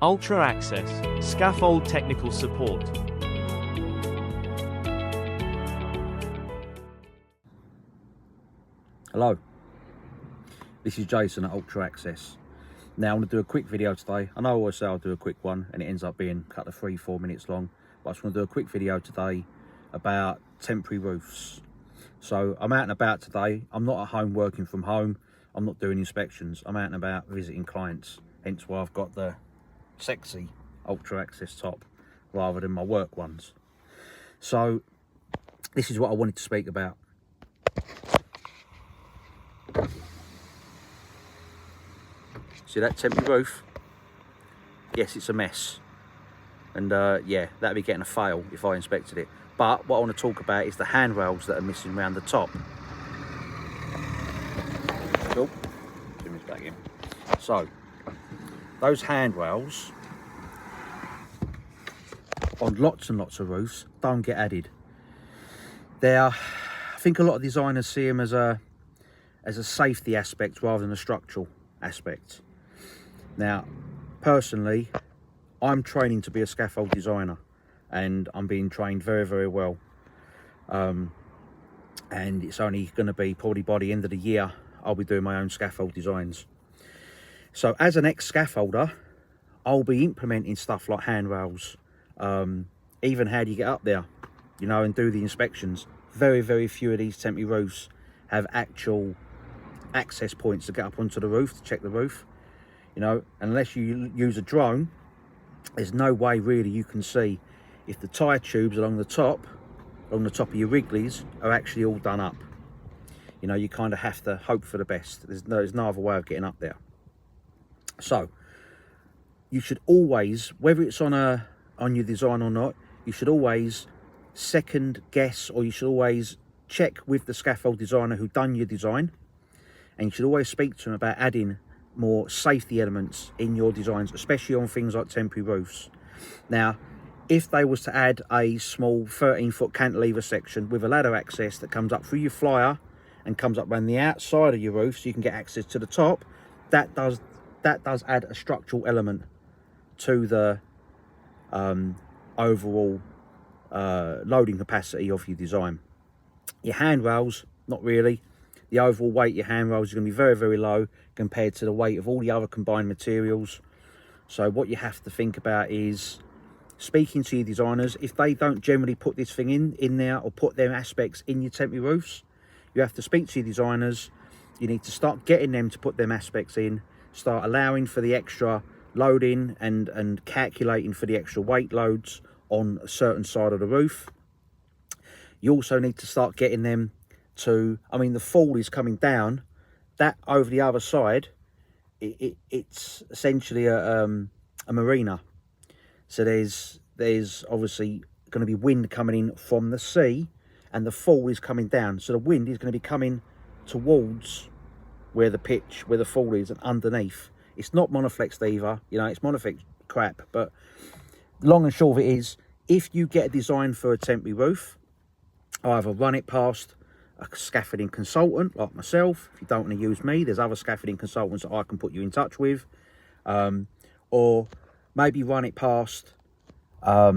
Ultra Access, Scaffold Technical Support. Hello, this is Jason at Ultra Access. Now I'm going to do a quick video today. I know I always say I'll do a quick one and it ends up being a couple of 3-4 minutes long, but I just want to do a quick video today about temporary roofs. So I'm out and about today. I'm not at home working from home. I'm not doing inspections. I'm out and about visiting clients, hence why I've got the sexy Ultra Access top rather than my work ones. So this is what I wanted to speak about. See that temporary roof? Yes, it's a mess. And yeah, that'd be getting a fail if I inspected it. But what I want to talk about is the handrails that are missing around the top. Cool. Zoom this back in. So, those handrails on lots and lots of roofs don't get added. I think a lot of designers see them as a safety aspect rather than a structural aspect. Now, personally, I'm training to be a scaffold designer and I'm being trained very, very well. And it's only going to be probably by the end of the year, I'll be doing my own scaffold designs. So as an ex-scaffolder, I'll be implementing stuff like handrails, even how do you get up there, you know, and do the inspections. Very, very few of these temporary roofs have actual access points to get up onto the roof, to check the roof. You know, unless you use a drone, there's no way really you can see if the tyre tubes along the top of your Wrigley's are actually all done up. You know, you kind of have to hope for the best. There's no other way of getting up there. So you should always, whether it's on your design or not, you should always second guess, or you should always check with the scaffold designer who done your design, and you should always speak to them about adding more safety elements in your designs, especially on things like temporary roofs. Now, if they was to add a small 13-foot cantilever section with a ladder access that comes up through your flyer and comes up around the outside of your roof so you can get access to the top, that does add a structural element to the overall loading capacity of your design. Your handrails, not really. The overall weight of your handrails is going to be very, very low compared to the weight of all the other combined materials. So what you have to think about is speaking to your designers. If they don't generally put this thing in there or put their aspects in your temporary roofs, you have to speak to your designers. You need to start getting them to put them aspects in, start allowing for the extra loading and calculating for the extra weight loads on a certain side of the roof. You also need to start getting them to, I mean, the fall is coming down, that over the other side, it's essentially a marina. So there's obviously going to be wind coming in from the sea, and the fall is coming down. So the wind is going to be coming towards where the fall is, and underneath. It's not monoflexed either, you know, it's monoflex crap, but long and short of it is, if you get a design for a temporary roof, either run it past a scaffolding consultant like myself. If you don't want to use me, there's other scaffolding consultants that I can put you in touch with, or maybe run it past a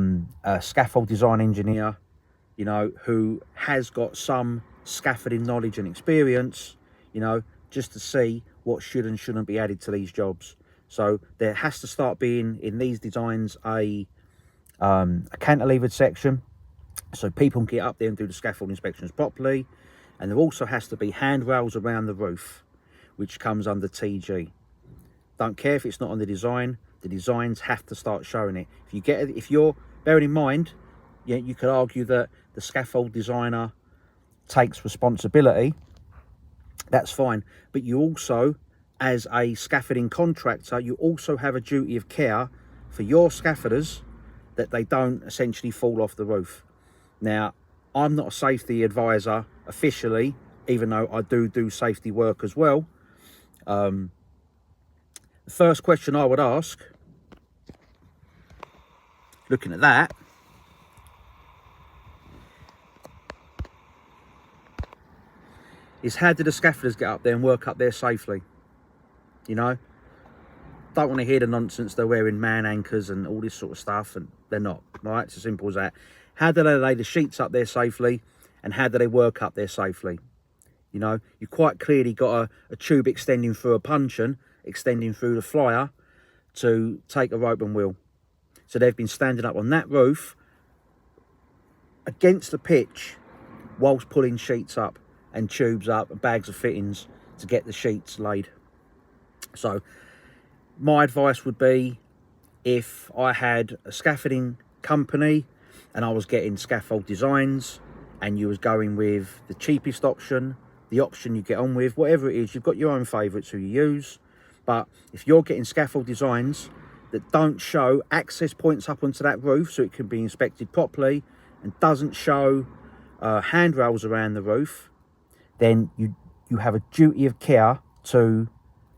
scaffold design engineer, you know, who has got some scaffolding knowledge and experience, you know, just to see what should and shouldn't be added to these jobs. So there has to start being in these designs a cantilevered section, so people can get up there and do the scaffold inspections properly. And there also has to be handrails around the roof, which comes under TG. Don't care if it's not on the designs have to start showing it. If you're bearing in mind, yeah, you could argue that the scaffold designer takes responsibility. That's fine, but you also, as a scaffolding contractor, you also have a duty of care for your scaffolders that they don't essentially fall off the roof. Now, I'm not a safety advisor officially, even though I do safety work as well. The first question I would ask, looking at that, is how did the scaffolders get up there and work up there safely? You know, don't want to hear the nonsense they're wearing man anchors and all this sort of stuff, and they're not, right? It's as simple as that. How do they lay the sheets up there safely, and how do they work up there safely? You know, you quite clearly got a tube extending through a puncheon, extending through the flyer to take a rope and wheel. So they've been standing up on that roof against the pitch whilst pulling sheets up and tubes up and bags of fittings to get the sheets laid. So my advice would be, if I had a scaffolding company and I was getting scaffold designs and you was going with the cheapest option, the option you get on with, whatever it is, you've got your own favourites who you use. But if you're getting scaffold designs that don't show access points up onto that roof so it can be inspected properly, and doesn't show handrails around the roof, then you have a duty of care to,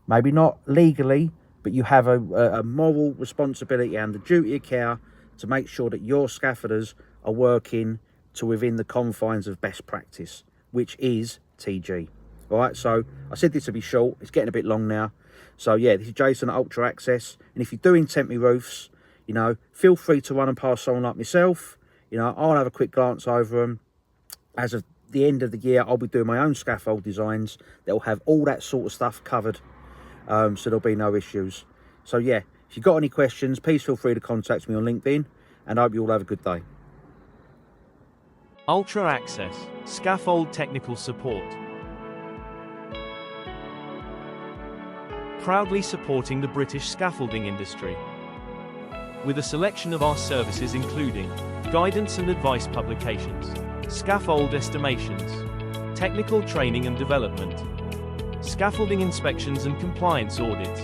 maybe not legally, but you have a moral responsibility and a duty of care to make sure that your scaffolders are working to within the confines of best practice, which is TG. All right, so I said this would be short. It's getting a bit long now. So yeah, this is Jason at Ultra Access. And if you're doing temporary roofs, you know, feel free to run and pass someone like myself. You know, I'll have a quick glance over them. As of the end of the year, I'll be doing my own scaffold designs that will have all that sort of stuff covered. So there'll be no issues. So yeah, if you've got any questions, please feel free to contact me on LinkedIn, and I hope you all have a good day. Ultra Access, Scaffold Technical Support. Proudly supporting the British scaffolding industry. With a selection of our services including guidance and advice publications, scaffold estimations, technical training and development, scaffolding inspections and compliance audits,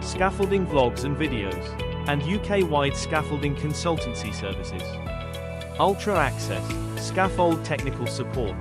scaffolding vlogs and videos, and UK-wide scaffolding consultancy services. Ultra Access, Scaffold Technical Support.